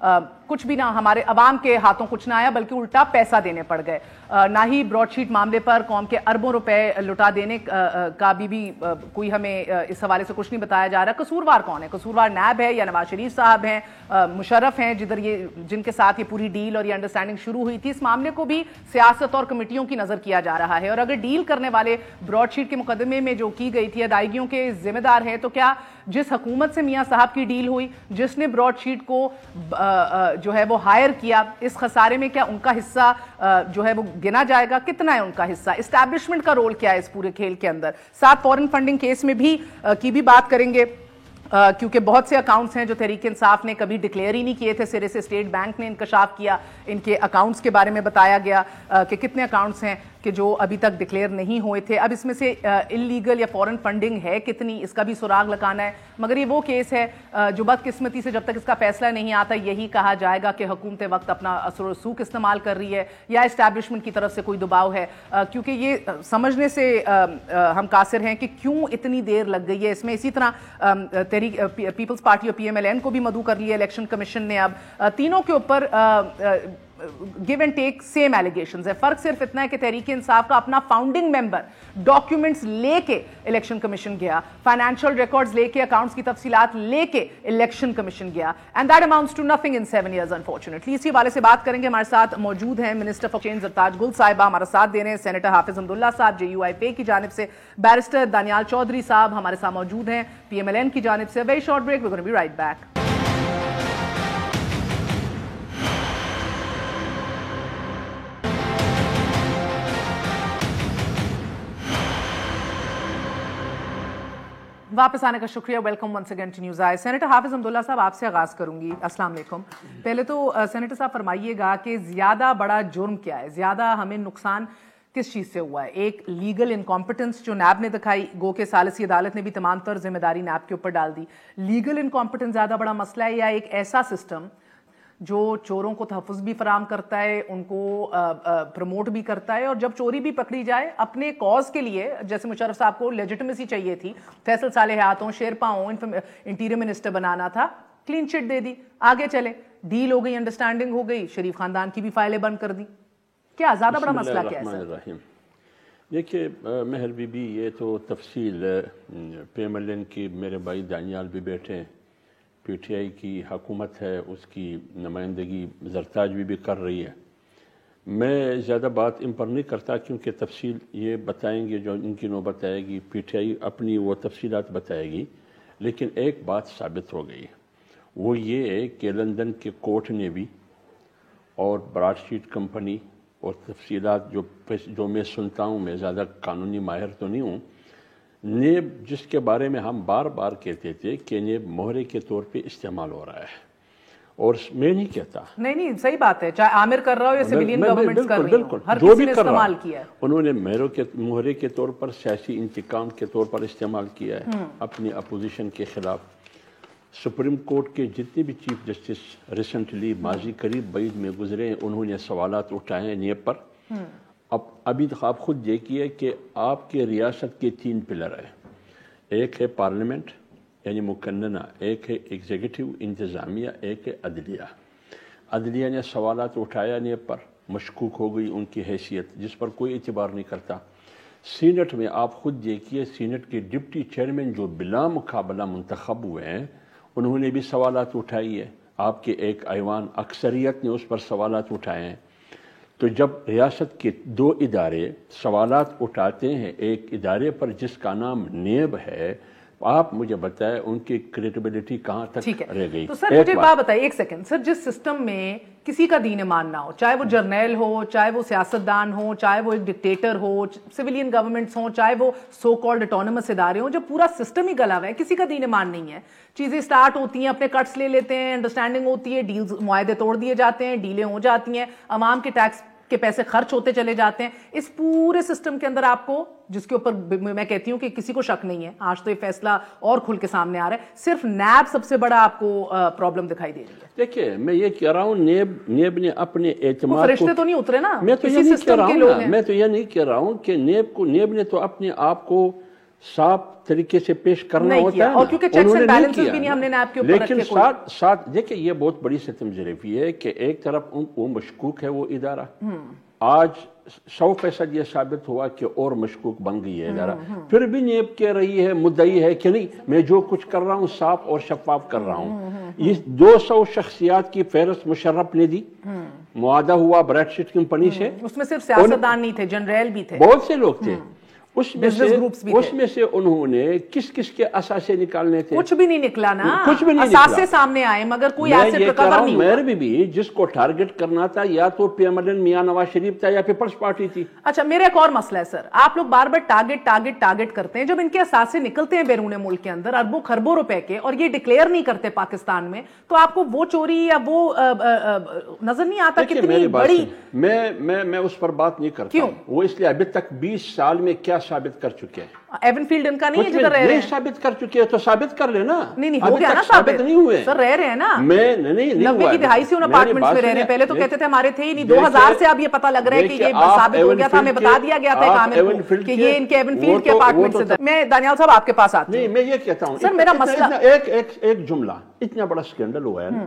کچھ بھی نہ ہمارے عوام کے ہاتھوں کچھ نہ آیا بلکہ الٹا پیسہ دینے پڑ گئے. نہ ہی براڈ شیٹ معاملے پر قوم کے اربوں روپے لٹا دینے کا بھی کوئی ہمیں اس حوالے سے کچھ نہیں بتایا جا رہا. قصوروار کون ہے؟ قصوروار نیب ہے یا نواز شریف صاحب ہیں، مشرف ہیں جن کے ساتھ یہ پوری ڈیل اور یہ انڈرسٹینڈنگ شروع ہوئی تھی. اس معاملے کو بھی سیاست اور کمیٹیوں کی نظر کیا جا رہا ہے. اور اگر ڈیل کرنے والے براڈ شیٹ کے مقدمے میں جو کی گئی تھی ادائیگیوں کے ذمہ دار ہیں، تو کیا جس حکومت سے میاں صاحب کی ڈیل ہوئی، جس نے براڈ شیٹ کو جو ہے وہ ہائر کیا، اس خسارے میں کیا ان کا حصہ جو ہے وہ گنا جائے گا؟ کتنا ہے ان کا حصہ؟ اسٹیبلشمنٹ کا رول کیا ہے اس پورے کھیل کے اندر؟ ساتھ فورن فنڈنگ کیس میں بھی بات کریں گے، کیونکہ بہت سے اکاؤنٹس ہیں جو تحریک انصاف نے کبھی ڈکلیئر ہی نہیں کیے تھے، سرے سے اسٹیٹ بینک نے انکشاف کیا، ان کے اکاؤنٹس کے بارے میں بتایا گیا کہ کتنے اکاؤنٹس ہیں کہ جو ابھی تک ڈکلیئر نہیں ہوئے تھے. اب اس میں سے انلیگل یا فورن فنڈنگ ہے کتنی، اس کا بھی سراغ لگانا ہے. مگر یہ وہ کیس ہے جو بدقسمتی سے جب تک اس کا فیصلہ نہیں آتا یہی کہا جائے گا کہ حکومت وقت اپنا اثر و رسوخ استعمال کر رہی ہے یا اسٹیبلشمنٹ کی طرف سے کوئی دباؤ ہے، کیونکہ یہ سمجھنے سے ہم قاصر ہیں کہ کیوں اتنی دیر لگ گئی ہے اس میں. اسی طرح پیپلز پارٹی اور PMLN کو بھی مدعو کر لیا الیکشن کمیشن نے. اب تینوں کے اوپر give and take same allegations ہے. فرق صرف اتنا ہے کہ تحریک انصاف کا اپنا فاؤنڈنگ ممبر ڈاکیومنٹس لے کے الیکشن کمیشن گیا، فائنینشیل ریکارڈز لے کے، اکاؤنٹس کی تفصیلات لے کے الیکشن کمیشن گیا، and that amounts to nothing in 7 years unfortunately. اسی حوالے سے بات کریں گے. ہمارے ساتھ موجود ہیں منسٹر فار چینج زرتاج گل صاحبہ، ہمارا ساتھ دے رہے ہیں سینیٹر حافظ حمداللہ صاحب JUIP کی جانب سے، بیرسٹر دانیال چودھری صاحب ہمارے ساتھ موجود ہیں PMLN کی جانب سے. Very short break, we're going to be right back. واپس آنے کا شکریہ. Welcome once again to news آئی. سینیٹر حافظ حمداللہ صاحب آپ سے آغاز کروں گی. السلام علیکم. پہلے تو سینیٹر صاحب فرمائیے گا کہ زیادہ بڑا جرم کیا ہے، زیادہ ہمیں نقصان کس چیز سے ہوا ہے؟ ایک لیگل انکمپٹنس جو نیب نے دکھائی، گو کہ ثالثی عدالت نے بھی تمام تر ذمہ داری نیب کے اوپر ڈال دی. لیگل انکمپٹنس زیادہ بڑا مسئلہ ہے یا ایک ایسا سسٹم جو چوروں کو تحفظ بھی فراہم کرتا ہے، ان کو پروموٹ بھی کرتا ہے، اور جب چوری بھی پکڑی جائے اپنے کاز کے لیے، جیسے مشرف صاحب کو لیجٹمیسی چاہیے تھی، فیصل صالحات ہوں، شیرپا ہوں، انٹیریئر منسٹر بنانا تھا، کلین چٹ دے دی، آگے چلے، ڈیل ہو گئی، انڈرسٹینڈنگ ہو گئی، شریف خاندان کی بھی فائلیں بند کر دی. کیا زیادہ بڑا مسئلہ کیا ہے؟ دیکھیے مہر بی بی، یہ تو تفصیل PMLN کی میرے بھائی دانیال بھی بیٹھے ہیں، PTI کی حکومت ہے، اس کی نمائندگی زرتاج بھی کر رہی ہے. میں زیادہ بات ان پر نہیں کرتا کیونکہ تفصیل یہ بتائیں گے جو ان کی نوبت آئے گی، PTI اپنی وہ تفصیلات بتائے گی. لیکن ایک بات ثابت ہو گئی، وہ یہ ہے کہ لندن کے کورٹ نے بھی اور براڈ شیٹ کمپنی اور تفصیلات جو میں سنتا ہوں، میں زیادہ قانونی ماہر تو نہیں ہوں، نیب جس کے بارے میں ہم بار بار کہتے تھے کہ نیب مہرے کے طور پہ استعمال ہو رہا ہے، اور میں نہیں کہتا، نہیں صحیح بات ہے، چاہے عامر کر رہا ہو یا سویلین گورنمنٹس کر رہی ہوں، ہر جو کسی بھی نے کر رہا استعمال کیا ہے. انہوں نے مہرے کے طور پر سیاسی انتقام کے طور پر استعمال کیا ہے اپنی اپوزیشن کے خلاف. سپریم کورٹ کے جتنے بھی چیف جسٹس ریسنٹلی ماضی قریب بعید میں گزرے ہیں، انہوں نے سوالات اٹھائے ہیں نیب پر. ابھی آپ خود دیکھیے کہ آپ کے ریاست کے 3 پلر ہیں، ایک ہے پارلیمنٹ یعنی مقننہ، ایک ہے ایگزیکٹو انتظامیہ، ایک ہے عدلیہ. عدلیہ نے سوالات اٹھایا نیب پر، مشکوک ہو گئی ان کی حیثیت جس پر کوئی اعتبار نہیں کرتا. سینٹ میں آپ خود دیکھیے، سینٹ کے ڈپٹی چیئرمین جو بلا مقابلہ منتخب ہوئے ہیں، انہوں نے بھی سوالات اٹھائی ہے. آپ کے ایک ایوان اکثریت نے اس پر سوالات اٹھائے ہیں. تو جب ریاست کے 2 ادارے سوالات اٹھاتے ہیں ایک ادارے پر جس کا نام نیب ہے، آپ مجھے بتائیں ان کی کریڈیبلٹی کہاں تک رہ گئی؟ تو سر مجھے بات بتائیے، ایک سیکنڈ سر، جس سسٹم میں کسی کا دین ایمان نہ ہو، چاہے وہ جرنیل ہو، چاہے وہ سیاستدان ہو، چاہے وہ ایک ڈکٹیٹر ہو، سویلین گورنمنٹس ہوں، چاہے وہ سو کالڈ اٹونومس ادارے ہوں، جب پورا سسٹم ہی گلا ہوا ہے، کسی کا دین ایمان نہیں ہے، چیزیں سٹارٹ ہوتی ہیں، اپنے کٹس لے لیتے ہیں، انڈرسٹینڈنگ ہوتی ہے، ڈیلز معاہدے توڑ دیے جاتے ہیں، ڈیلیں ہو جاتی ہیں، عوام کے ٹیکس کے پیسے خرچ ہوتے چلے جاتے ہیں. اس پورے سسٹم کے اندر آپ کو، جس کے اوپر میں کہتی ہوں کہ کسی کو شک نہیں ہے، آج تو یہ فیصلہ اور کھل کے سامنے آ رہا ہے، صرف نیب سب سے بڑا آپ کو پرابلم دکھائی دے رہی ہے. دیکھیے میں یہ کہہ رہا ہوں، نیب نے اپنے اعتماد، فرشتے تو نہیں اترے نا، میں تو یہ نہیں کہہ رہا ہوں کہ نیب نے تو اپنے آپ کو صاف طریقے سے پیش کرنا ہوتا ہے، اور کیونکہ چیکس اینڈ بیلنسز بھی نہیں ہم نے نیب کے اوپر رکھے، لیکن ساتھ دیکھیں یہ بہت بڑی ستم ظریفی ہے کہ ایک طرف وہ مشکوک ہے وہ ادارہ، آج 100% یہ ثابت ہوا کہ اور مشکوک بن گئی ہے ادارہ، پھر بھی نیب کہہ رہی ہے مدعی ہے کہ نہیں میں جو کچھ کر رہا ہوں صاف اور شفاف کر رہا ہوں۔ یہ 200 شخصیات کی فہرست مشرف نے دی، معاہدہ ہوا بریڈ شیٹ کمپنی سے، اس میں صرف سیاستدان نہیں تھے، جنرل بھی تھے، بہت سے لوگ تھے، اس میں سے انہوں نے کس کس کے اثاثے نکالنے تھے؟ کچھ بھی نہیں نکلا نا، کچھ بھی نہیں نکلا، اثاثے سامنے آئے مگر کوئی ایسے ریکور نہیں ہوا۔ میں بھی جس کو ٹارگٹ کرنا تھا یا تو P M L N Mian Nawaz Sharif تھا یا پیپلز پارٹی تھی۔ اچھا میرا ایک اور مسئلہ ہے سر، آپ لوگ بار بار ٹارگٹ کرتے ہیں، جب ان کے اثاثے نکلتے ہیں بیرون ملک کے اندر اربوں خربوں روپے کے اور یہ ڈکلیئر نہیں کرتے پاکستان میں، تو آپ کو وہ چوری یا وہ نظر نہیں آتا کتنی بڑی؟ میں اس پر بات نہیں کرتا، وہ اس لیے ابھی تک 20 سال میں کیا ثابت کر چکے ہیں؟ ایون فیلڈ ان کا نہیں ہے جدھر رہ رہے ہیں، ثابت کر چکے ہیں تو ثابت کر لینا، نہیں ہو گیا نا ثابت، نہیں ہوئے سر رہ رہے ہیں نا، میں نہیں 90 کی دہائی سے ان اپارٹمنٹس میں رہ رہے ہیں، پہلے تو کہتے تھے ہمارے تھے ہی نہیں، 2000 سے اب یہ پتہ لگ رہا ہے کہ یہ ثابت ہو گیا تھا، ہمیں بتا دیا گیا تھا ایک عامر کو کہ یہ ان کے ایون فیلڈ کے اپارٹمنٹ سے۔ میں دانیال صاحب آپ کے پاس آتی ہوں، میں یہ کہتا ہوں سر میرا مسئلہ ایک جملہ، اتنا بڑا سکینڈل ہوا ہے نا،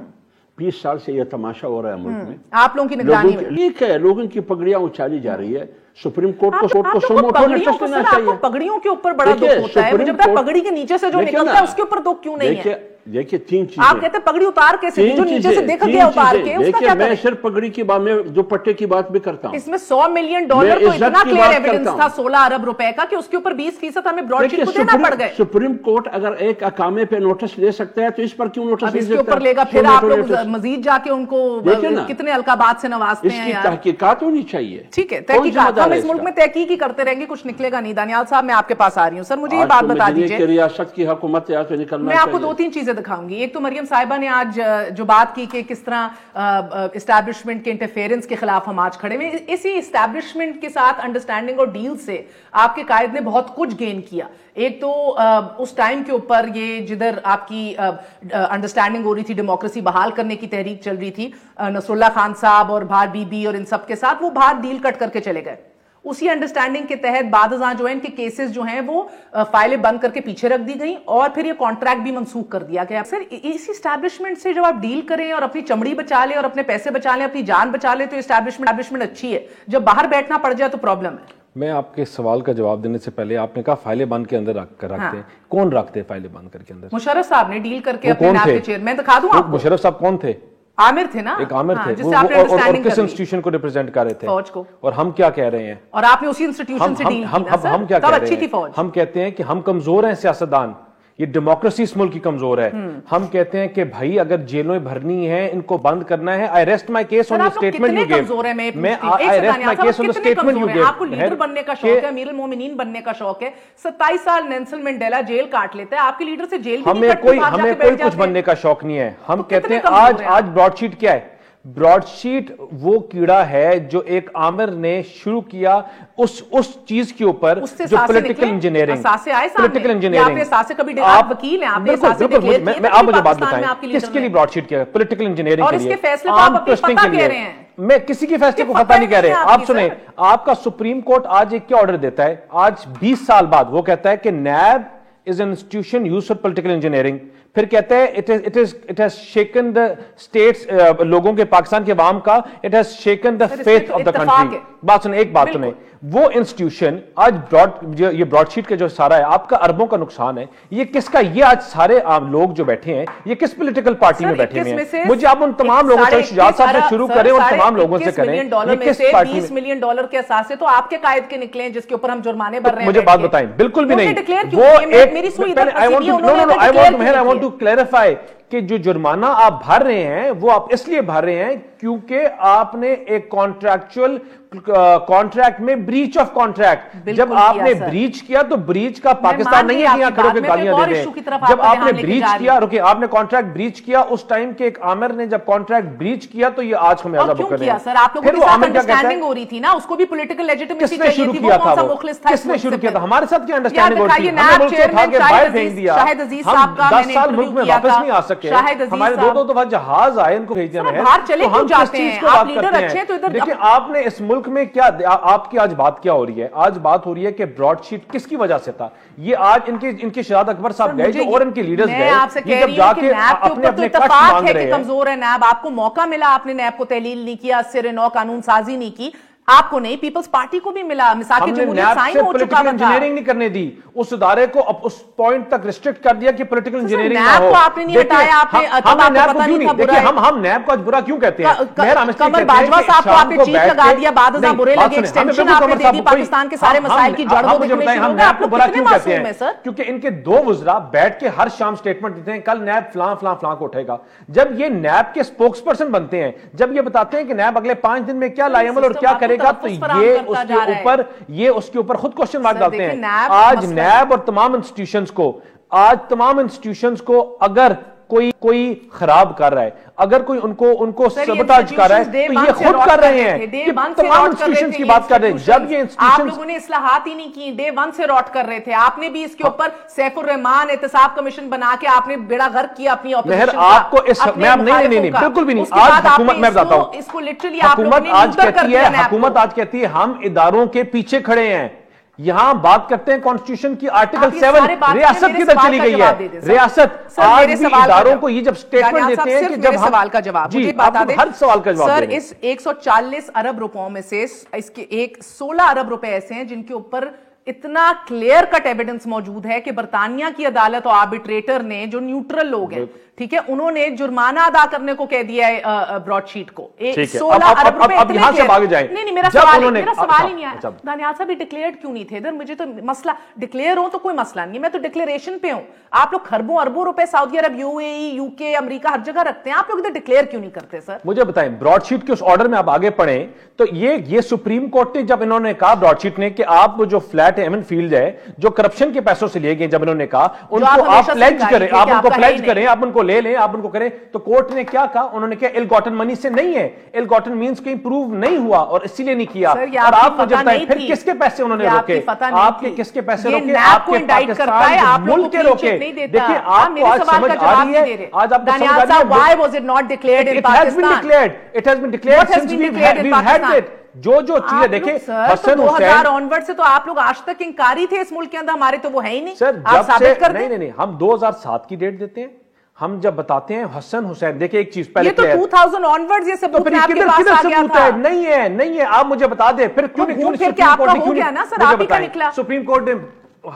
20 سال سے یہ تماشا ہو رہا ہے ملک میں، آپ لوگوں کی نگرانی میں ٹھیک ہے، لوگوں کی پگڑیاں اچالی جا رہی ہے، سپریم کورٹ کو سومو ٹون ٹیسٹ لینا چاہیے۔ آپ کو پگڑیوں کے اوپر بڑا دکھ ہوتا ہے، مجھے بتا پگڑی کے نیچے سے جو نکلتا ہے اس کے اوپر دکھ کیوں نہیں ہے؟ دیکھیں 3 چیزیں، آپ کہتے ہیں پگڑی اتار کیسے، جو نیچے سے دیکھ گیا اتار کے، اس کا کیا میں صرف پگڑی کی بات میں دوپٹے کی بات بھی کرتا ہوں۔ اس میں $100 ملین تو اتنا کلیئر ایویڈنس تھا 16 ارب روپے کا کہ اس کے اوپر 20% ہمیں براڈ شیٹ کو دینا پڑ گئے۔ سپریم کورٹ اگر ایک اقامے پہ نوٹس لے سکتا ہے تو اس پر کیوں نوٹس نہیں سکتا؟ اس کے اوپر لے گا، پھر آپ لوگ مزید جا کے ان کو کتنے القابات سے نوازتے ہیں۔ اس کی تحقیقات ہونی چاہیے، ٹھیک ہے تحقیقات، ہم اس ملک میں تحقیق ہی کرتے رہیں گے، کچھ نکلے گا نہیں۔ دانیال صاحب میں آپ کے پاس آ رہی ہوں، سر مجھے یہ بات بتا دیجیے، ریاست کی حکومت ہے تو نکلنا میں آپ کو 2-3 چیزیں دکھاؤں گی۔ ایک تو مریم صاحبہ نے آج جو بات کی کہ کس طرح اسٹیبلشمنٹ کے انٹرفیئرنس کے خلاف ہم آج کھڑے ہوئے، اسی اسٹیبلشمنٹ کے ساتھ انڈرسٹینڈنگ اور ڈیل سے آپ کے قائد نے بہت کچھ گین کیا۔ ایک تو اس ٹائم کے اوپر یہ جدھر آپ کی انڈرسٹینڈنگ ہو رہی تھی، ڈیموکریسی بحال کرنے کی تحریک چل رہی تھی، نصر اللہ خان صاحب اور بھار بی بی اور ان سب کے ساتھ، وہ بھار ڈیل کٹ کر کے چلے گئے۔ اسی انڈرسٹینڈنگ کے تحت بعد ازاں جو ہے ان کے کیسز جو ہیں وہ فائلیں بند کر کے پیچھے رکھ دی گئیں اور پھر یہ کانٹریکٹ بھی منسوخ کر دیا گیا۔ سر اسی اسٹیبلشمنٹ سے جب آپ ڈیل کریں اور اپنی چمڑی بچا لیں اور اپنے پیسے بچا لیں، اپنی جان بچا لیں، تو اسٹیبلشمنٹ اچھی ہے، جب باہر بیٹھنا پڑ جائے تو پرابلم ہے۔ میں آپ کے سوال کا جواب دینے سے پہلے آپ نے کہا فائلیں بند کے اندر رکھتے ہیں، کون رکھتے ہیں فائلیں بند کر کے اندر؟ مشرف صاحب نے ڈیل کر کے اپنے نیب کے چیئرمین، دکھا دوں آپ کو۔ مشرف صاحب کون تھے؟ عامر تھے نا، ایک عامر تھے، اور کس انسٹیٹیوشن کو ریپرزینٹ کر رہے تھے؟ فوج کو۔ اور ہم کیا کہہ رہے ہیں؟ اور آپ نے اسی انسٹیٹیوشن سے ڈیل کی نا سر، ہم کیا کہہ رہے ہیں؟ ہم کہتے ہیں کہ ہم کمزور ہیں سیاستدان، یہ ڈیموکریسی اس ملک کی کمزور ہے۔ ہم کہتے ہیں کہ بھائی اگر جیلوں میں بھرنی ہے، ان کو بند کرنا ہے۔ I rest my case on the statement you gave۔ I rest my case on the statement you gave۔ آپ کو لیڈر بننے کا شوق ہے، امیر المومنین بننے کا شوق ہے، 27 سال نیلسن منڈیلا جیل کاٹ لیتا ہے، آپ کے لیڈر سے جیل بھی نہیں کٹتی، ہمیں کوئی کچھ بننے کا شوق نہیں ہے۔ ہم کہتے ہیں آج براڈ شیٹ کیا ہے؟ براڈ شیٹ وہ کیڑا ہے جو ایک عامر نے شروع کیا اس چیز کے اوپر جو پولیٹیکل انجینئرنگ، پولیٹیکل انجینئرنگ۔ آپ وکیل ہیں، آپ نے اساسے ڈکلیئر کیے تھے، آپ مجھے بات بتائیں کس کے لیے براڈ شیٹ کیا ہے؟ پولیٹیکل انجینئرنگ کے لیے، اور اس کے فیصلے کو آپ اپنی فتح کہہ رہے ہیں۔ میں کسی کی فیصلے کو فتح نہیں کہہ رہے، آپ سنیں، آپ کا سپریم کورٹ آج ایک کیا آرڈر دیتا ہے؟ آج 20 سال بعد وہ کہتا ہے کہ NAB is an institution used for political engineering۔ پھر کہتے ہیں it has shaken the states، لوگوں کے، پاکستان کے عوام کا it has shaken the faith of the country۔ بات سنیں، ایک بات سنیں، وہ انسٹیٹیوشن آج یہ براڈ شیٹ کا جو سارا ہے آپ کا اربوں کا نقصان ہے، یہ کس کا؟ یہ آج سارے عام لوگ جو بیٹھے ہیں یہ کس پولیٹیکل پارٹی میں بیٹھے ہوئے ہیں؟ مجھے آپ ان تمام لوگوں سے، شجاعت صاحب سے شروع کریں اور تمام لوگوں سے کریں، یہ کس پارٹی میں؟ $20 ملین کے اثاثے تو آپ کے قائد کے نکلے ہیں جس کے اوپر ہم جرمانے بھر رہے ہیں۔ مجھے بات بتائیں، بالکل بھی نہیں، وہ I want to clarify کہ جو جرمانہ آپ بھر رہے ہیں وہ آپ اس لیے بھر رہے ہیں کیونکہ آپ نے ایک کانٹریکچوئل کانٹریکٹ میں بریچ آف کانٹریکٹ، جب آپ نے بریچ کیا تو بریچ کا پاکستان نہیں ہے کہ یہاں کھڑوں کے گالیاں دے دیں۔ جب آپ نے بریچ کیا، رکے، آپ نے کانٹریکٹ بریچ کیا، اس ٹائم کے ایک عامر نے جب کانٹریکٹ بریچ کیا تو یہ آج ہمیں عذاب کر رہے ہیں۔ سر آپ لوگوں کے ساتھ انڈرسٹینڈنگ ہو ری تھی نا، اس کو بھی پولیٹیکل لیجٹیمیسی چاہیے تھی، وہ کون سا مخلص تھا؟ کس نے شروع کیا تھا؟ ہمارے ساتھ کیا انڈرسٹینڈنگ ہو رہی تھی؟ ہم نے ملک سے اٹھا کے باہر پھینک دیا، ہم 10 سال ملک میں واپس نہیں آ سکے۔ کے ہمارے دو دفعہ جہاز آئے ان کو بھیجنے میں ہے، باہر چلے کیوں جاتے ہیں آپ؟ لیڈر اچھے ہیں تو ادھر دیکھیں آپ نے اس ملک میں کیا آپ کی آج بات کیا ہو رہی ہے؟ آج بات ہو رہی ہے کہ براڈ شیٹ کس کی وجہ سے تھا؟ یہ آج ان کے شہزاد اکبر صاحب گئے جو اور ان کے لیڈرز گئے، یہ جب جا کے اپنے اپنے کٹ مانگ رہے ہیں. کمزور ہے نیب، آپ کو موقع ملا، آپ نے نیب کو تحلیل نہیں کیا، سر نو قانون سازی نہیں کی، آپ کو نہیں، پیپلز پارٹی کو بھی ملا، مساق جمہوریت سائن ہو چکا تھا. انجینئرنگ نہیں کرنے دی اس ادارے کو، اب اس پوائنٹ تک ریسٹرکٹ کر دیا کہ پولیٹیکل انجینئرنگ نہ ہو. نیب کو آپ نے نہیں ہٹایا، آپ نے تب آپ کو پتہ نہیں تھا برا ہے. ہم نیب کو آج برا کیوں کہتے ہیں؟ کمر باجوہ صاحب کو آپ نے چیف لگا دیا، بعد ازاں برے لگے، ایکسٹینشن آپ نے دے دی، پاکستان کے سارے مسائل کی جڑ وہ دکھنے شروع ہو گئے. آپ لوگ کتنے معصوم ہیں سر؟ کیونکہ ان کے دو وزراء بیٹھ کے ہر شام سٹیٹمنٹ دیتے ہیں کل نیب فلاں فلاں فلاں کو اٹھے گا. جب یہ نیب کے سپوکس پرسن بنتے ہیں، جب یہ بتاتے ہیں کہ نیب اگلے 5 دن میں کیا لائے عمل اور کیا کرے گا، تو یہ اس کے اوپر خود کوشچن مارک ڈالتے ہیں. آج نیب اور تمام انسٹیٹیوشنز کو اگر کوئی خراب کر رہا ہے، اگر کوئی ان کو سبوٹاج کر رہا ہے، تو یہ خود کر رہے ہیں. یہ تمام انسٹیٹیوشنز کی بات کر رہے ہیں. جب یہ آپ لوگوں نے اصلاحات ہی نہیں کی، ڈے 1 سے روٹ کر رہے تھے. آپ نے بھی اس کے اوپر سیف الرحمان احتساب کمیشن بنا کے آپ نے بیڑا غرق کیا اپنی اپوزیشن کا. آپ کو اس میں نہیں بالکل بھی نہیں. آج حکومت میں بتاتا ہوں، اس کو لٹرلی آپ لوگوں نے حکومت آج کہتی ہے ہم اداروں کے پیچھے کھڑے ہیں. یہاں بات کرتے ہیں کانسٹیٹیوشن کی آرٹیکل 7 ریاست کی طرف چلی گئی ہے. ریاست آج بھی اداروں کو یہ جب سٹیٹمنٹ دیتے ہیں کہ جب ہم سوال کا جواب جی ہر سوال کا جواب سر، اس 140 ارب روپوں میں سے اس کے 16 ارب روپے ایسے ہیں جن کے اوپر اتنا کلیئر کٹ ایویڈنس موجود ہے کہ برطانیہ کی عدالت اور آربیٹریٹر نے جو نیوٹرل لوگ ہیں، ٹھیک ہے، انہوں نے جرمانہ ادا کرنے کو کہہ دیا ہے براڈ شیٹ کو. 16 ارب روپے اب یہاں سے آگے جائیں. نہیں میرا سوال ہی نہیں آیا دانیال صاحب، ڈکلیئرڈ کیوں نہیں تھے ادھر؟ مجھے تو مسئلہ ڈکلیئر ہو تو کوئی مسئلہ نہیں ہے، میں تو ڈکلیریشن پہ ہوں. آپ لوگ خربوں اربوں روپے سعودی عرب، UAE، UK، امریکہ ہر جگہ رکھتے ہیں، آپ لوگ ادھر ڈکلیئر کیوں نہیں کرتے سر؟ مجھے بتائیں براڈ شیٹ کے اس آرڈر میں آپ آگے پڑھیں تو یہ سپریم کورٹ نے جب انہوں نے کہا براڈ شیٹ نے کہ آپ جو فلیٹ ایمن فیلڈ ہے جو کرپشن کے پیسوں سے لیے گئے، جب انہوں نے کہا ان کو آپ پلیج کریں، آپ ان کو پلیج کریں، آپ ان کو لے لیں، آپ ان کو کریں، تو کورٹ نے کیا کہا؟ انہوں نے کہا ایل گاٹن منی سے نہیں ہے، ایل گاٹن مینز کہیں پروو نہیں ہوا اور اسی لیے نہیں کیا. اور آپ مجھے بتائیں پھر کس کے پیسے انہوں نے روکے؟ آپ کے کس کے پیسے روکے؟ آپ کے پاکستان ملک کے روکے. دیکھیں آپ کو آج سمجھ آ رہی ہے، آج آپ کو سمجھ آ رہی ہے why was it not declared in Pakistan? It has been declared since we've had it. جو چیزیں دیکھیں حسن حسین 2000 آنورڈ سے تو آپ لوگ آج تک انکاری تھے اس ملک کے اندر، ہمارے تو وہ ہے ہی نہیں. سر آپ ثابت کر دیں. نہیں ہم 2007 کی ڈیٹ دیتے ہیں. ہم جب بتاتے ہیں حسن حسین، دیکھیں ایک چیز پہلے یہ تو 2000 آنورڈ یہ ثبوت میں آپ کے پاس آ گیا تھا. نہیں ہے آپ مجھے بتا دیں پھر کیوں نہیں سپریم کورٹ نے،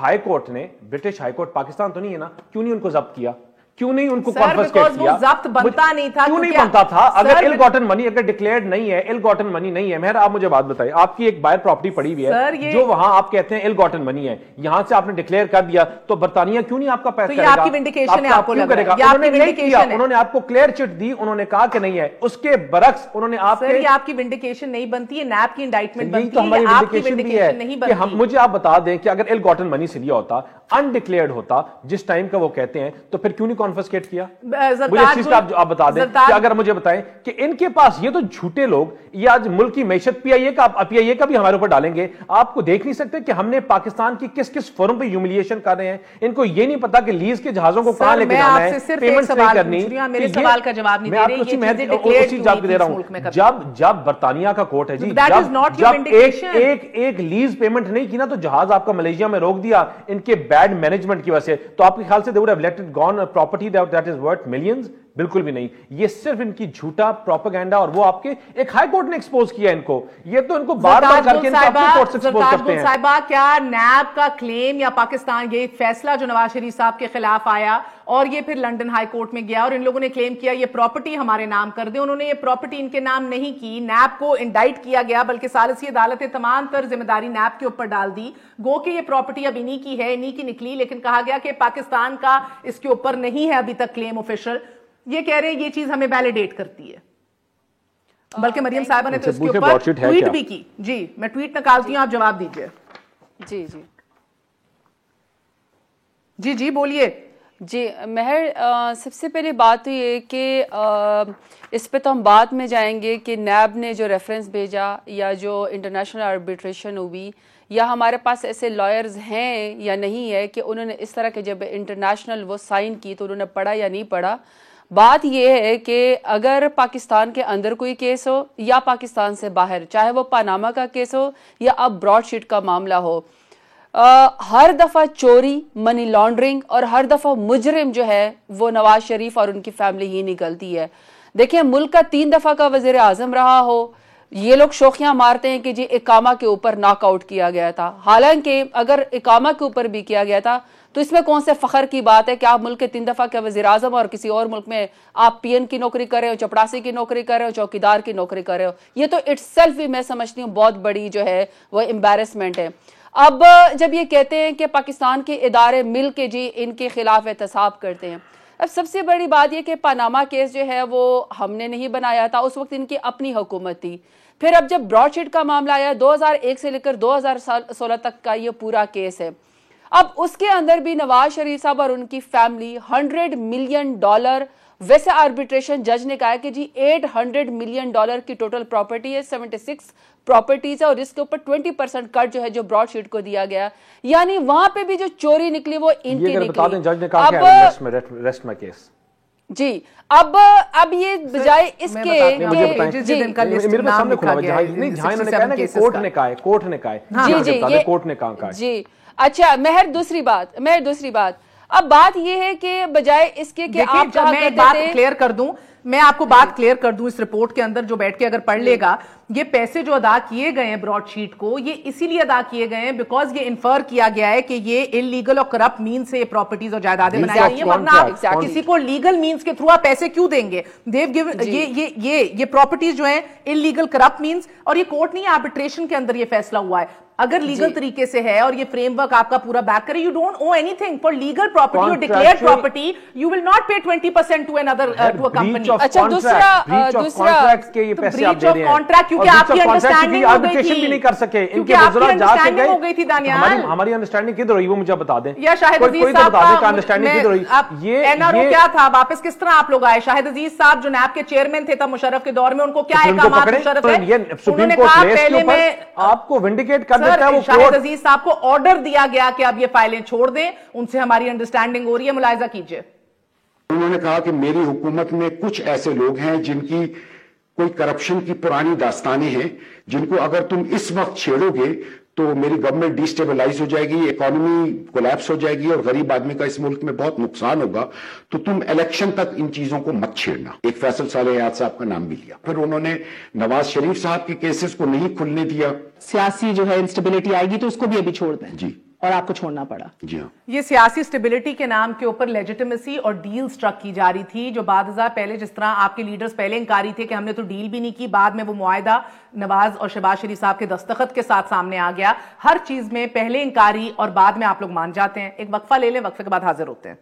ہائی کورٹ نے، برٹش ہائی کورٹ پاکستان تو نہیں ہے نا، کیوں نہیں ان کو ضبط کیا؟ کیوں نہیں ان کو کانفسکیٹ کیا؟ ضبط بنتا نہیں تھا. کیوں نہیں بنتا تھا؟ اگر ایل گاٹن منی اگر ڈکلیئرڈ نہیں ہے، ایل گاٹن منی نہیں ہے، مہر آپ مجھے بات بتائیے، آپ کی ایک باہر پراپرٹی پڑی ہوئی ہے جو وہاں آپ کہتے ہیں ایل گاٹن منی ہے، یہاں سے آپ نے ڈکلیئر کر دیا تو برطانیہ کیوں نہیں آپ کا پیسہ کرے گا؟ آپ کی ونڈیکیشن ہے، آپ کو لگ رہا ہے انہوں نے نہیں کیا، انہوں نے آپ کو کلیئر چٹ دی، انہوں نے کہا کہ نہیں ہے. اس کے برعکس انہوں نے آپ کے آپ کی ونڈیکیشن نہیں بنتی ہے، نیب کی انڈائٹمنٹ بنتی ہے، آپ کی ونڈیکیشن نہیں بنتی. مجھے آپ بتا دیں کہ اگر ایل گاٹن منی سے لیا ہوتا، انڈکلیئرڈ ہوتا جس ٹائم کا وہ کہتے ہیں، تو پھر کیوں نہیں کانفسکیٹ کیا؟ مجھے اس چیز کا آپ بتا دیں کہ اگر مجھے بتائیں کہ ان کے پاس یہ تو جھوٹے لوگ، یہ آج ملک کی معیشت پی آئی اے کا بھی ہمارے اوپر ڈالیں گے. آپ کو دیکھ نہیں سکتے کہ ہم نے پاکستان کی کس کس فورم پہ ہیوملیشن کر رہے ہیں؟ ان کو یہ نہیں پتا کہ لیز کے جہازوں کو کہاں لے کے جانا ہے، پیمنٹس نہیں کرنی. میرے سوال کا جواب نہیں دے رہے، یہ چیزیں ڈکلیئر کیوں نہیں دے رہا ہوں. جب برطانیہ کا کورٹ ہے جی، جب ایک لیز پیمنٹ نہیں کی نا تو جہاز آپ کا ملیشیا میں روک دیا ان کے بیڈ مینجمنٹ کی وجہ سے، تو آپ کے خیال سے they would have let it gone property that is worth millions؟ بالکل بھی نہیں. یہ صرف ان کی جھوٹا پروپیگنڈا، اور وہ آپ کے ایک ہائی کورٹ نے ایکسپوز کیا ان کو. یہ تو ان کو بار بار کر کے اپنے کورٹ سے ایکسپوز کرتے ہیں. صاحبہ کیا نیب کا کلیم یا پاکستان یہ فیصلہ جو نواز شریف صاحب کے خلاف آیا اور یہ پھر لنڈن ہائی کورٹ میں گیا اور ان لوگوں نے کلیم کیا یہ پراپرٹی ہمارے نام کر دیں، انہوں نے یہ پراپرٹی ان کے نام نہیں کی، نیب کو انڈائٹ کیا گیا، بلکہ ثالثی عدالت تمام تر ذمہ داری نیب کے اوپر ڈال دی. گو کہ یہ پراپرٹی اب انہی کی ہے، انہی کی نکلی، لیکن کہا گیا کہ پاکستان کا اس کے اوپر نہیں ہے ابھی تک کلیم آفیشل. یہ کہہ رہے ہیں یہ چیز ہمیں ویلیڈیٹ کرتی ہے، بلکہ مریم صاحبہ نے تو اس کے اوپر ٹویٹ بھی کی. جی میں ٹویٹ نکالتی ہوں، آپ جواب دیجئے. جی بولیے. جی مہر، سب سے پہلے بات تو یہ کہ اس پہ تو ہم بعد میں جائیں گے کہ نیب نے جو ریفرنس بھیجا یا جو انٹرنیشنل آربیٹریشن ہوئی یا ہمارے پاس ایسے لائرز ہیں یا نہیں ہے کہ انہوں نے اس طرح کے جب انٹرنیشنل وہ سائن کی تو انہوں نے پڑھا یا نہیں پڑھا. بات یہ ہے کہ اگر پاکستان کے اندر کوئی کیس ہو یا پاکستان سے باہر, چاہے وہ پاناما کا کیس ہو یا اب براڈ شیٹ کا معاملہ ہو, ہر دفعہ چوری, منی لانڈرنگ اور ہر دفعہ مجرم جو ہے وہ نواز شریف اور ان کی فیملی ہی نکلتی ہے. دیکھیں, ملک کا 3 دفعہ کا وزیر اعظم رہا ہو, یہ لوگ شوخیاں مارتے ہیں کہ جی اقامہ کے اوپر ناک آؤٹ کیا گیا تھا, حالانکہ اگر اقامہ کے اوپر بھی کیا گیا تھا تو اس میں کون سے فخر کی بات ہے کہ آپ ملک کے 3 دفعہ کے وزیر اعظم اور کسی اور ملک میں آپ پی این کی نوکری کر رہے ہو, چپڑاسی کی نوکری کر رہے ہو, چوکیدار کی نوکری کر رہے ہو. یہ تو اٹ سیلف بھی میں سمجھتی ہوں بہت بڑی جو ہے وہ امبیرسمنٹ ہے. اب جب یہ کہتے ہیں کہ پاکستان کے ادارے مل کے جی ان کے خلاف احتساب کرتے ہیں, اب سب سے بڑی بات یہ کہ پاناما کیس جو ہے وہ ہم نے نہیں بنایا تھا, اس وقت ان کی اپنی حکومت تھی. پھر اب جب براڈ شیٹ کا معاملہ آیا 2001 سے لے کر 2016 تک کا یہ پورا کیس ہے, اب اس کے اندر بھی نواز شریف صاحب اور ان کی فیملی $100 ملین, ویسے آربیٹریشن جج نے کہا ہے کہ جی $800 ملین کی ٹوٹل پراپرٹی ہے, 76 پراپرٹیز ہے, اور اس کے اوپر 20% کٹ جو ہے جو براڈ شیٹ کو دیا گیا, یعنی وہاں پہ بھی جو چوری نکلی وہ ان کی نکلی. جج نے کہا کہ ریسٹ مائی کیس. جی اب یہ بجائے اس کے جی اچھا مہر دوسری بات اب بات یہ ہے کہ بجائے اس کے کہ آپ میں بات کلیئر کر دوں, میں آپ کو بات کلیئر کر دوں, اس رپورٹ کے اندر جو بیٹھ کے اگر پڑھ لے گا, یہ پیسے جو ادا کیے گئے ہیں براڈ شیٹ کو, یہ اسی لیے ادا کیے گئے ہیں بیکاز یہ انفر کیا گیا ہے کہ یہ انلیگل اور کرپٹ مینز سے یہ پراپرٹیز اور جائیدادیں بنائی گئی ہیں, ورنہ آپ کسی کو لیگل مینز کے تھرو آپ پیسے کیوں دیں گے؟ یہ پراپرٹیز جو ہیں انلیگل کرپٹ مینز, اور یہ کورٹ نہیں, آربیٹریشن کے اندر یہ فیصلہ ہوا ہے. اگر لیگل طریقے سے ہے اور یہ فریم ورک آپ کا پورا بیک کرے, you don't owe anything for legal property or declared property, you will not pay 20% to another to a company. اچھا دوسرا کے یہ پیسے آپ دے رہے ہیں کانٹریکٹ, کیونکہ آپ کی انڈرسٹینڈنگ آربیٹریشن بھی نہیں کر سکے, ان کے وزراء جا کے گئے ہو گئی تھی. دانیال ہماری انڈرسٹینڈنگ کدھر ہوئی وہ مجھے بتا دیں, یا شاہد عزیز صاحب کا انڈرسٹینڈنگ کدھر ہوئی, یہ این آر او کیا تھا, واپس کس طرح آپ لوگ آئے؟ شاہد عزیز صاحب جو نیب کے چیئرمین تھے تب مشرف کے دور میں, ان کو کیا احکامات مشرف ہے, انہوں نے کہا پہلے میں آپ کو ونڈیکیٹ کر دیتا ہے وہ شاہد عزیز صاحب کو آرڈر دیا گیا کہ اب یہ فائلیں چھوڑ دیں, ان سے ہماری انڈرسٹینڈنگ ہو رہی ہے, ملاحظہ کیجئے. انہوں نے کہا کہ میری حکومت میں کچھ ایسے لوگ ہیں جن کی کوئی کرپشن کی پرانی داستانیں ہیں, جن کو اگر تم اس وقت چھیڑو گے تو میری گورنمنٹ ڈی سٹیبلائز ہو جائے گی, اکانومی کولیپس ہو جائے گی اور غریب آدمی کا اس ملک میں بہت نقصان ہوگا, تو تم الیکشن تک ان چیزوں کو مت چھیڑنا. ایک فیصل صالح صاحب کا نام بھی لیا. پھر انہوں نے نواز شریف صاحب کے کیسز کو نہیں کھلنے دیا. سیاسی جو ہے انسٹیبلٹی آئے گی تو اس کو بھی ابھی چھوڑ دیں. جی, اور آپ کو چھوڑنا پڑا. جی ہاں, یہ سیاسی سٹیبلٹی کے نام کے اوپر لیجیٹیمیسی اور ڈیل سٹرک کی جا رہی تھی, جو بعد ازاں پہلے جس طرح آپ کے لیڈرز پہلے انکاری تھے کہ ہم نے تو ڈیل بھی نہیں کی, بعد میں وہ معاہدہ نواز اور شہباز شریف صاحب کے دستخط کے ساتھ سامنے آ گیا. ہر چیز میں پہلے انکاری اور بعد میں آپ لوگ مان جاتے ہیں. ایک وقفہ لے لیں, وقفے کے بعد حاضر ہوتے ہیں.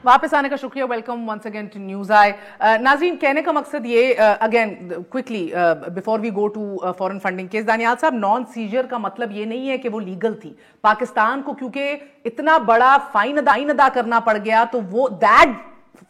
واپس آنے کا شکریہ, welcome once again to news I. ناظرین, کہنے کا مقصد یہ again quickly before we go to foreign funding case, Daniyal صاحب نان سیجر کا مطلب یہ نہیں ہے کہ وہ لیگل تھی. پاکستان کو کیونکہ اتنا بڑا فائن ادا کرنا پڑ گیا تو وہ that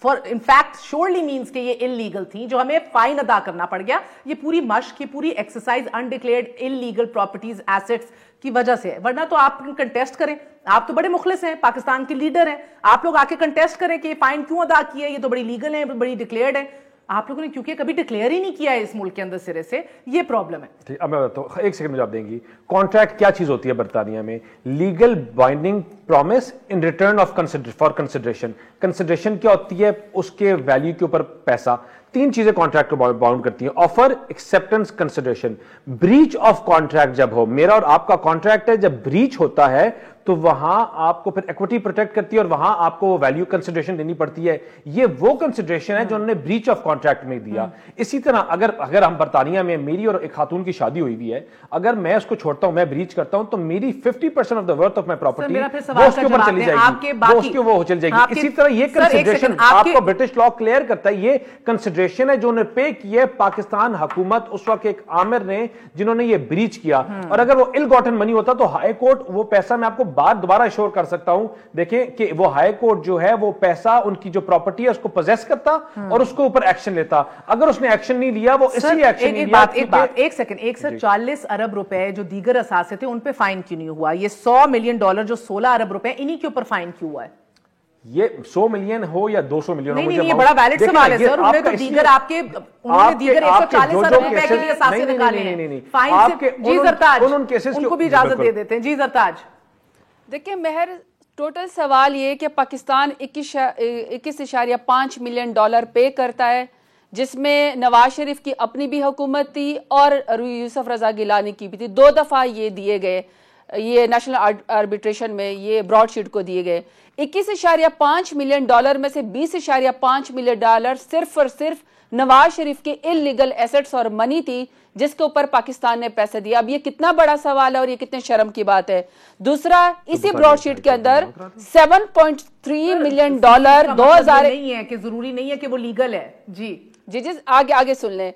for in fact surely means کہ یہ انلیگل تھی, جو ہمیں فائن ادا کرنا پڑ گیا. یہ پوری مشق, یہ پوری exercise undeclared illegal properties assets کی وجہ سے ہے. ورنہ تو آپ کنٹیسٹ کریں, آپ تو بڑے مخلص ہیں, پاکستان کے لیڈر ہیں, آپ لوگ آ کے کنٹیسٹ کریں کہ یہ فائن کیوں ادا کیا ہے, یہ تو بڑی لیگل ہے, بڑی ڈکلیئرڈ ہے. آپ لوگوں نے کیونکہ کبھی ڈکلیئر ہی نہیں کیا ہے اس ملک کے اندر سرے سے, یہ پرابلم ہے. اب میں بتاؤں, ایک سیکنڈ میں جواب دیں گی. کانٹریکٹ کیا چیز ہوتی ہے برطانیہ میں؟ Legal binding promise in return of for consideration. Consideration کیا ہوتی ہے؟ اس کے ویلیو کے اوپر پیسہ. 3 چیزیں کانٹریکٹ کو باؤنڈ کرتی ہیں: offer, acceptance, consideration. Breach of contract جب ہو, میرا اور آپ کا کانٹریکٹ ہے, جب بریچ ہوتا ہے تو وہاں آپ کو پھر ایکوٹی پروٹیکٹ کرتی ہے اور وہاں آپ کو ویلیو کنسیڈریشن دینی پڑتی ہے. یہ وہ کنسیڈریشن ہے جو انہوں نے بریچ آف کانٹریکٹ میں دیا. اسی طرح اگر ہم برطانیہ میں, میری اور ایک خاتون کی شادی ہوئی ہوئی ہے, اگر میں اس کو چھوڑتا ہوں, میں بریچ کرتا ہوں, تو میری 50% of the worth of my property وہ اس کے اوپر چلی جائے گی, وہ اس کے وہ چل جائے گی. اسی طرح یہ کنسیڈریشن آپ کو برٹش لا کلیئر کرتا ہے, یہ کنسیڈریشن کنسیڈریشن ہے جو انہیں پے کی ہے پاکستان حکومت اس وقت ایک عامر نے جنہوں نے یہ بریچ کیا. اور اگر وہ ال گاٹن منی ہوتا تو ہائی کورٹ وہ پیسہ, میں آپ کو بات دوبارہ ایشور کر سکتا ہوں, دیکھیں کہ وہ ہائی کورٹ جو ہے وہ پیسہ ان کی جو پراپرٹی ہے اس کو پوزیس کرتا اور اس کے اوپر ایکشن لیتا. اگر اس نے ایکشن نہیں لیا, وہ اس لیے ایکشن نہیں لیا. ایک سیکنڈ, 140 ارب روپے جو دیگر اثاثے تھے ان پہ فائن کیوں نہیں ہوا؟ یہ $100 ملین جو 16 ارب روپے انہی کے اوپر فائن کیوں ہوا ہے؟ یہ 100 ملین ہو یا 200 ملین ہو, نہیں, یہ بڑا ویلڈ سوال ہے سر. انہوں نے دیگر 140 ارب روپے کے لیے اثاثے نکالے ہیں فائن سے. جی زرتاج, ان کو بھی اجازت دے دیتے ہیں. جی زرتاج. دیکھیں مہر, ٹوٹل سوال یہ کہ پاکستان 21.5 ملین ڈالر پے کرتا ہے, جس میں نواز شریف کی اپنی بھی حکومت تھی اور یوسف رضا گیلانی کی بھی تھی. 2 دفعہ یہ دیے گئے, یہ نیشنل آربیٹریشن میں یہ براڈ شیٹ کو دیے گئے. 21.5 ملین ڈالر میں سے 20.5 ملین ڈالر صرف اور صرف نواز شریف کے انلیگل ایسٹس اور منی تھی جس کے اوپر پاکستان نے پیسے دیا. اب یہ کتنا بڑا سوال ہے اور یہ کتنے شرم کی بات ہے. دوسرا, اسی براڈ شیٹ کے اندر 7.3 ملین ڈالر 2000 نہیں ہے کہ ضروری نہیں ہے کہ وہ لیگل ہے. جی جی جی آگے سن لیں.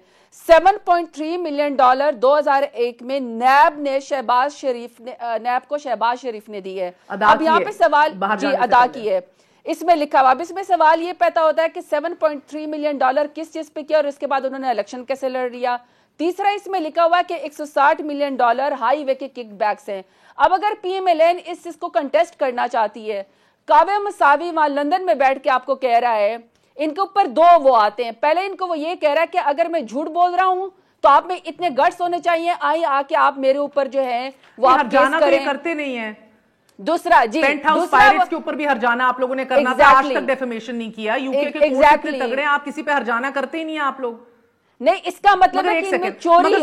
7.3 ملین ڈالر 2001 میں نیب نے نیب کو شہباز شریف نے دی ہے. اب یہاں پہ سوال جی ادا کی ہے, اس میں لکھا ہوا. اب اس میں سوال یہ پیدا ہوتا ہے کہ 7.3 ملین ڈالر کس چیز پہ کیا اور اس کے بعد انہوں نے الیکشن کیسے لڑ لیا. تیسرا, اس میں لکھا ہوا کہ 160 ملین ڈالر ہائی وے کے کک بیکس ہیں. اب اگر پی ایم ایل این اس چیز کو کنٹیسٹ کرنا چاہتی ہے, کعبہ مساوی وہاں لندن میں بیٹھ کے آپ کو کہہ رہا ہے, ان کے اوپر 2 وہ آتے ہیں. پہلے ان کو وہ یہ کہہ رہا ہے کہ اگر میں جھوٹ بول رہا ہوں تو آپ میں اتنے گٹس ہونے چاہیے, آ کے آپ میرے اوپر جو ہے وہ آپ کیس کریں. کرتے نہیں ہیں. دوسرا, جی پینٹ ہاؤس پائریٹس کے اوپر بھی ہرجانہ آپ لوگوں نے کرنا تھا, آج تک ڈیفیمیشن نہیں کیا. یوکے کے کورٹ اتنے تگڑے ہیں, آپ کسی پہ ہرجانہ کرتے ہی نہیں ہیں آپ لوگ. نہیں, اس کا مطلب ہے کہ ان میں چوری ہے.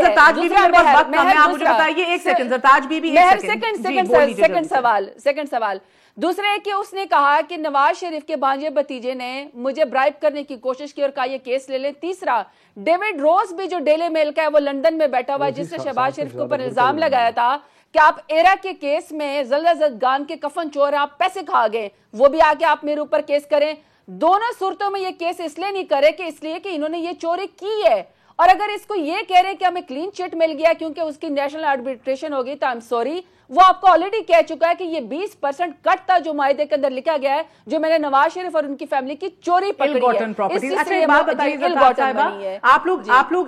سیکنڈ سوال دوسرا ہے کہ اس نے کہا کہ نواز شریف کے بھانجے بھتیجے نے مجھے برائب کرنے کی کوشش کی اور کہا یہ کیس لے لیں. تیسرا, ڈیوڈ روز بھی جو ڈیلی میل کا ہے وہ لندن میں بیٹھا ہوا ہے, جس نے شہباز شریف کے اوپر الزام لگایا تھا کہ آپ ایرا کے کیس میں زلزلہ زدگان کے کفن چور ہیں, آپ پیسے کھا گئے, وہ بھی آ کے آپ میرے اوپر کیس کریں. دونوں صورتوں میں یہ کیس اس لیے نہیں کرے کہ اس لیے کہ انہوں نے یہ چوری کی ہے, اور اگر اس کو یہ کہہ رہے کہ ہمیں کلین چٹ مل گیا کیونکہ اس کی نیشنل آربیٹریشن ہوگی, تو I'm sorry, وہ آپ کو آلریڈی کہہ چکا ہے کہ یہ 20% کٹ تھا جو معاہدے کے اندر لکھا گیا ہے, جو میں نے نواز شریف اور ان کی فیملی کی چوری پکڑی ہے. آپ لوگ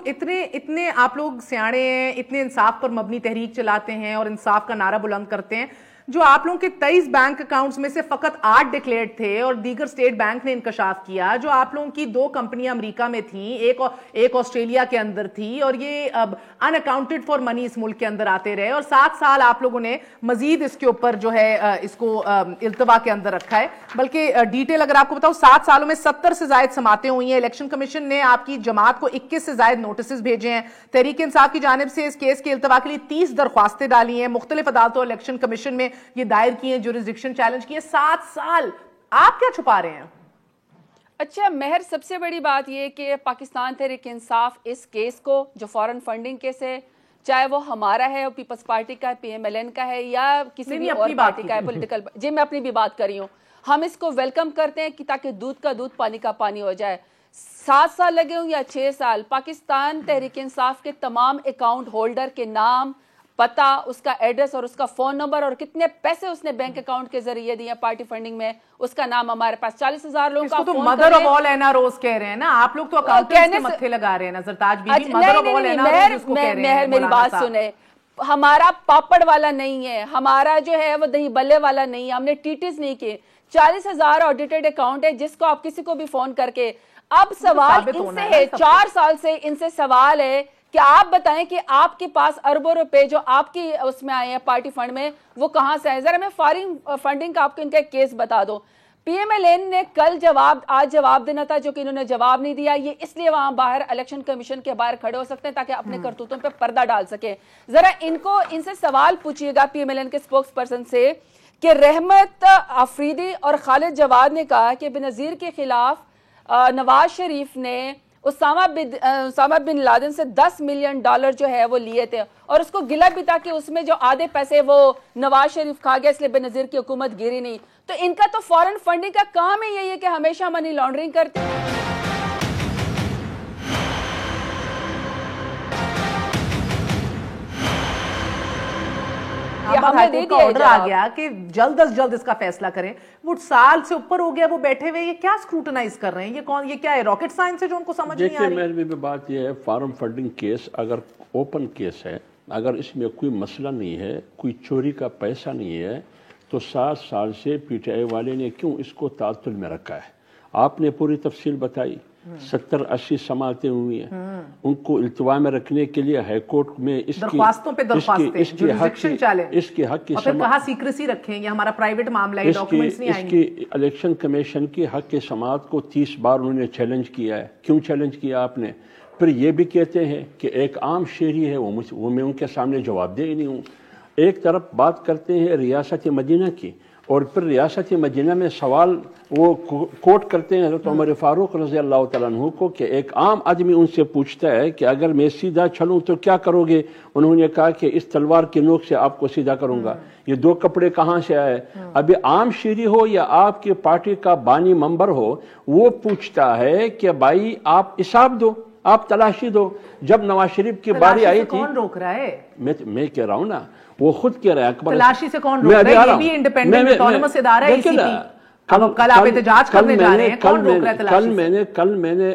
اتنے آپ لوگ سیاڑے ہیں, اتنے انصاف پر مبنی تحریک چلاتے ہیں اور انصاف کا نعرہ بلند کرتے ہیں. جو آپ لوگوں کے 23 بینک اکاؤنٹس میں سے فقط 8 ڈکلیئرڈ تھے اور دیگر اسٹیٹ بینک نے انکشاف کیا. جو آپ لوگوں کی 2 کمپنیاں امریکہ میں تھیں, ایک آسٹریلیا کے اندر تھی, اور یہ اب ان اکاؤنٹڈ فار منی اس ملک کے اندر آتے رہے, اور 7 سال آپ لوگوں نے مزید اس کے اوپر جو ہے اس کو التوا کے اندر رکھا ہے. بلکہ ڈیٹیل اگر آپ کو بتاؤ, 7 سالوں میں 70 سے زائد سماعتیں ہوئی ہیں. الیکشن کمیشن نے آپ کی جماعت کو 21 سے زائد نوٹسز بھیجے ہیں. تحریک انصاف کی جانب سے اس کیس کے التوا کے لیے 30 درخواستیں ڈالی ہیں. مختلف عدالتوں اور الیکشن کمیشن میں یہ دائر کی ہیں, جورسڈکشن چیلنج کی ہے. 7 سال آپ کیا چھپا رہے ہیں؟ اچھا مہر, سب سے بڑی بات یہ کہ پاکستان تحریک انصاف اس کیس کو, جو فورن فنڈنگ کیس ہے, چاہے وہ ہمارا ہے, پیپلز پارٹی کا ہے, پی ایم ایل این کا ہے, یا کسی بھی اور پارٹی کا ہے, پولیٹیکل, جی میں اپنی بھی بات کر رہی ہوں. ہم اس کو ویلکم کرتے ہیں کہ تاکہ دودھ کا دودھ پانی کا پانی ہو جائے. 7 سال لگے ہوں یا 6 سال, پاکستان تحریک انصاف کے تمام اکاؤنٹ ہولڈر کے نام, پتہ, اس کا ایڈریس اور اس کا فون نمبر اور کتنے پیسے اس نے بینک اکاؤنٹ کے ذریعے دیے پارٹی فنڈنگ میں, اس کا نام ہمارے پاس. 40,000 لوگوں کا فون. اس کو تو مدر آف آل NROs کہہ رہے ہیں نا آپ لوگ, تو اکاؤنٹنٹس کے متھے لگا رہے ہیں نا زرتاج بی بی. مدر آف آل NROs اس کو کہہ رہے ہیں. میری بات سنیں, ہمارا پاپڑ والا نہیں ہے, ہمارا جو ہے وہ دہی بلے والا نہیں ہے, ہم نے ٹیٹیز نہیں کیے. 40,000 آڈیٹڈ اکاؤنٹ ہے جس کو آپ کسی کو بھی فون کر کے. اب سوال ان سے ہے, 4 سال سے ان سے سوال ہے کہ آپ بتائیں کہ آپ کے پاس اربوں روپے جو آپ کی اس میں آئے ہیں پارٹی فنڈ میں, وہ کہاں سے آئے؟ ذرا میں فارن فنڈنگ کا آپ کو ان کا ایک کیس بتا دو. پی ایم ایل این نے کل آج جواب دینا تھا, جو کہ انہوں نے جواب نہیں دیا. یہ اس لیے وہاں باہر الیکشن کمیشن کے باہر کھڑے ہو سکتے ہیں تاکہ اپنے کرتوتوں پہ پردہ ڈال سکے. ذرا ان سے سوال پوچھیے گا پی ایم ایل این کے اسپوکس پرسن سے کہ رحمت آفریدی اور خالد جواد نے کہا کہ بنظیر کے خلاف نواز شریف نے اسامہ بن لادن سے $10 ملین جو ہے وہ لیے تھے, اور اس کو گلا بھی تھا کہ اس میں جو آدھے پیسے وہ نواز شریف کھا گیا, اس لیے بنظیر کی حکومت گری نہیں. تو ان کا تو فورن فنڈنگ کا کام ہی یہی ہے کہ ہمیشہ منی لانڈرنگ کرتے ہیں. الہ آباد ہائی کورٹ کا آرڈر آ گیا کہ جلد از جلد اس کا فیصلہ کریں, وہ سال سے اوپر ہو گیا وہ بیٹھے ہوئے, یہ کیا اسکروٹنائز کر رہے ہیں, یہ کیا ہے, راکٹ سائنس ہے جو ان کو سمجھ نہیں آ رہی؟ دیکھیں میری بات یہ ہے, فارم فنڈنگ کیس اگر اوپن کیس ہے, اگر اس میں کوئی مسئلہ نہیں ہے, کوئی چوری کا پیسہ نہیں ہے, تو 7 سال سے پی ٹی آئی والے نے کیوں اس کو تعطل میں رکھا ہے؟ آپ نے پوری تفصیل بتائی, 70-80 سماعتیں ہوئی ہیں, ان کو التوا میں رکھنے کے لیے ہائی کورٹ میں درخواستوں پہ درخواستیں, جوریسڈکشن چیلنج, اس کے حق کی اور پھر کہا سیکریسی رکھیں, یہ ہمارا پرائیویٹ معاملہ ہے, ڈاکیومنٹس نہیں آئیں گے. اس کی الیکشن کمیشن کی حق کی سماعت کو 30 بار انہوں نے چیلنج کیا ہے. کیوں چیلنج کیا آپ نے؟ پھر یہ بھی کہتے ہیں کہ ایک عام شہری ہے, وہ میں ان کے سامنے جواب دہ ہی نہیں ہوں. ایک طرف بات کرتے ہیں ریاست مدینہ کی, اور پھر ریاست مدینہ میں سوال وہ کوٹ کرتے ہیں حضرت عمر فاروق رضی اللہ تعالیٰ عنہ کو, کہ ایک عام آدمی ان سے پوچھتا ہے کہ اگر میں سیدھا چلوں تو کیا کرو گے؟ انہوں نے کہا کہ اس تلوار کی نوک سے آپ کو سیدھا کروں گا. یہ 2 کپڑے کہاں سے آئے؟ ابھی عام شہری ہو یا آپ کی پارٹی کا بانی ممبر ہو, وہ پوچھتا ہے کہ بھائی آپ حساب دو, آپ تلاشی دو. جب نواز شریف کی باری آئی تھی, کون روک رہا ہے؟ میں کہہ رہا ہوں نا, وہ خود کہہ رہا ہے اکبر تلاشی سے کون روک رہا ہے؟ یہ بھی انڈیپینڈنٹ آٹونومس ادارہ ہے, اسی اب کل آپ احتجاج کرنے جا رہے ہیں, کون روک رہا ہے تلاشی سے؟ کل میں نے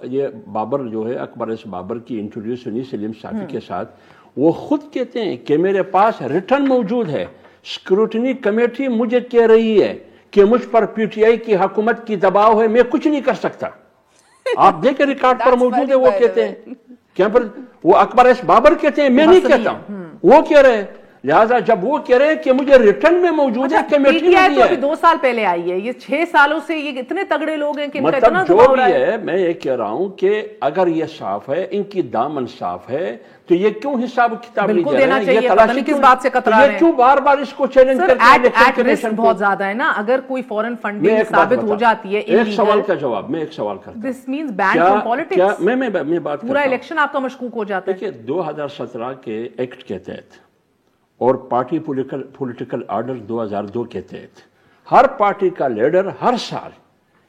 یہ بابر جو ہے, اکبر اس بابر کی انٹرویو سنی سلیم صافی کے ساتھ, وہ خود کہتے ہیں کہ میرے پاس ریٹرن موجود ہے, اسکروٹنی کمیٹی مجھے کہہ رہی ہے کہ مجھ پر پی ٹی آئی کی حکومت کی دباؤ ہے, میں کچھ نہیں کر سکتا. آپ دیکھیں ریکارڈ پر موجود ہے, وہ کہتے ہیں کیا پر, وہ اکبر ایس بابر کہتے ہیں, میں نہیں کہتا ہوں, وہ کہہ رہے ہیں. لہٰذا جب وہ کہہ رہے ہیں کہ مجھے ریٹرن میں موجود ہے کمیٹی میں تو ابھی 2 سال پہلے آئی ہے, یہ 6 سالوں سے یہ اتنے تگڑے لوگ ہیں کہ ان کا اتنا جو بھی ہے, میں یہ کہہ رہا ہوں کہ اگر یہ صاف ہے, ان کی دامن صاف ہے, تو یہ کیوں حساب کتاب نہیں دے رہے ہیں؟ یہ تلاشی کس بات سے کترا رہے ہیں؟ کیوں بار بار اس کو چیلنج کرتے ہیں؟ ایٹ رسک بہت زیادہ ہے نا, اگر کوئی فورن فنڈنگ ثابت ہو جاتی ہے. ایک سوال کا جواب, میں ایک سوال کرتا ہوں, دس مینز بین فرام پالیٹکس. میں بات کرتا ہوں, پورا الیکشن آپ کا مشکوک ہو جاتا ہے. دیکھیے 2017 کے ایکٹ کے تحت اور پارٹی پولیٹیکل آرڈر 2002 کے تحت ہر پارٹی کا لیڈر ہر سال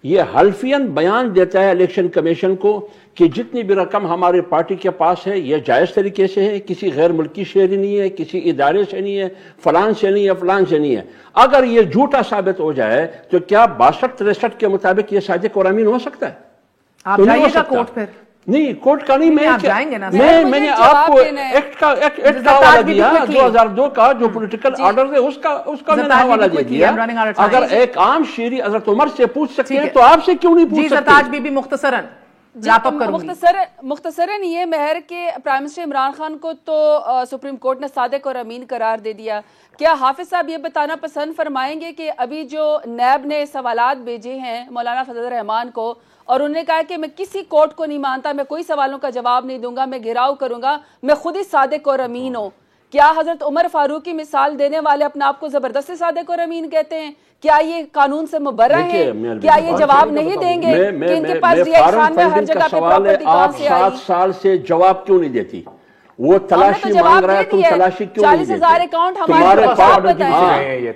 یہ حلفیاً بیان دیتا ہے الیکشن کمیشن کو کہ جتنی بھی رقم ہماری پارٹی کے پاس ہے یہ جائز طریقے سے ہے, کسی غیر ملکی شہری نہیں ہے, کسی ادارے سے نہیں ہے, فلان سے نہیں ہے, فلان سے نہیں ہے. اگر یہ جھوٹا ثابت ہو جائے تو کیا 62-63 کے مطابق یہ صادق اور امین ہو سکتا ہے؟ آپ جائیے گا کورٹ پھر؟ نہیں کورٹ کا نہیں, آپ جائیں گے نا. میں نے آپ کو ایکٹ کا حوالہ دیا 2002 کا جو پولیٹیکل آرڈر ہے, اس کا میں نے حوالہ دے دیا. اگر ایک عام شہری حضرت عمر سے پوچھ سکتے ہیں تو آپ سے کیوں نہیں پوچھ سکتے؟ جی زرتاج بی بی مختصراً مختصراً یہ مہر کہ پرائم منسٹر عمران خان کو تو سپریم کورٹ نے صادق اور امین قرار دے دیا. کیا حافظ صاحب یہ بتانا پسند فرمائیں گے کہ ابھی جو نیب نے سوالات بھیجے ہیں مولانا فضل الرحمان کو, اور انہوں نے کہا کہ میں کسی کورٹ کو نہیں مانتا, میں کوئی سوالوں کا جواب نہیں دوں گا, میں گھیراؤ کروں گا, میں خود ہی صادق اور امین ہوں. کیا حضرت عمر فاروق کی مثال دینے والے اپنے آپ کو زبردستی صادق اور امین کہتے ہیں؟ کیا یہ قانون سے مبرہ ہیں؟ کیا یہ جواب نہیں دیں گے کہ ان کے پاس ضیاء خان میں ہر جگہ پہ پراپرٹی کہاں سے آئی؟ آپ 7 سال سے جواب کیوں نہیں دیتی؟ وہ تلاشی مانگ رہا ہے, تم تلاشی کیوں نہیں دیتے؟ 40,000 اکاؤنٹ تمہارے ہمارے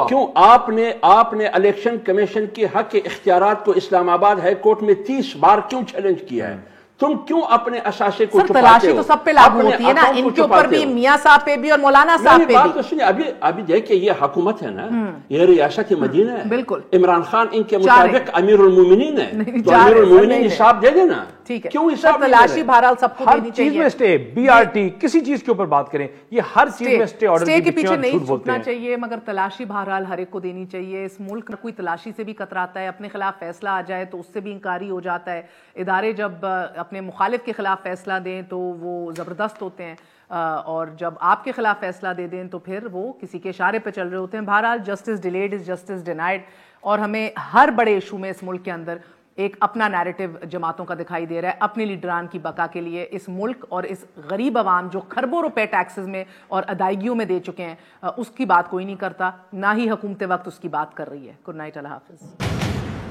کیوں آپ نے الیکشن کمیشن کی حق کے اختیارات کو اسلام آباد ہائی کورٹ میں 30 بار کیوں چیلنج کیا ہے؟ تم کیوں اپنے اثاثے کو چھپاتے ہو؟ تلاشی تو سب پہ لاگو ہوتی ہے نا, ان کے اوپر بھی, میاں صاحب پہ بھی اور مولانا صاحب پہ بھی. بات تو سنیے, ابھی دیکھیں یہ حکومت ہے نا, یہ ریاست مدینہ ہے, بالکل عمران خان ان کے مطابق امیر المومنین ہے, تو امیر المومنین حساب دے دینا. ٹھیک ہے, کیوں حساب تلاشی بہرحال سب کو دینی چاہیے. ہر چیز میں سٹے, بی آر ٹی, کسی چیز کے اوپر بات کریں, یہ ہر چیز میں سٹے آرڈر کے پیچھے نہیں چھوٹنا چاہیے, مگر تلاشی بہرحال ہر ایک کو دینی چاہیے. اس ملک میں کوئی تلاشی سے بھی کتراتا ہے, اپنے خلاف فیصلہ آ جائے تو اس سے بھی انکاری ہو جاتا ہے. ادارے جب اپنے مخالف کے خلاف فیصلہ دیں تو وہ زبردست ہوتے ہیں, اور جب آپ کے خلاف فیصلہ دے دیں تو پھر وہ کسی کے اشارے پہ چل رہے ہوتے ہیں. بہرحال justice delayed is justice denied, اور ہمیں ہر بڑے ایشو میں اس ملک کے اندر ایک اپنا نیریٹو جماعتوں کا دکھائی دے رہا ہے, اپنے لیڈران کی بقا کے لیے. اس ملک اور اس غریب عوام جو کھربوں روپے ٹیکسز میں اور ادائیگیوں میں دے چکے ہیں, اس کی بات کوئی نہیں کرتا, نہ ہی حکومت وقت اس کی بات کر رہی ہے. گڈ نائٹ, اللہ حافظ.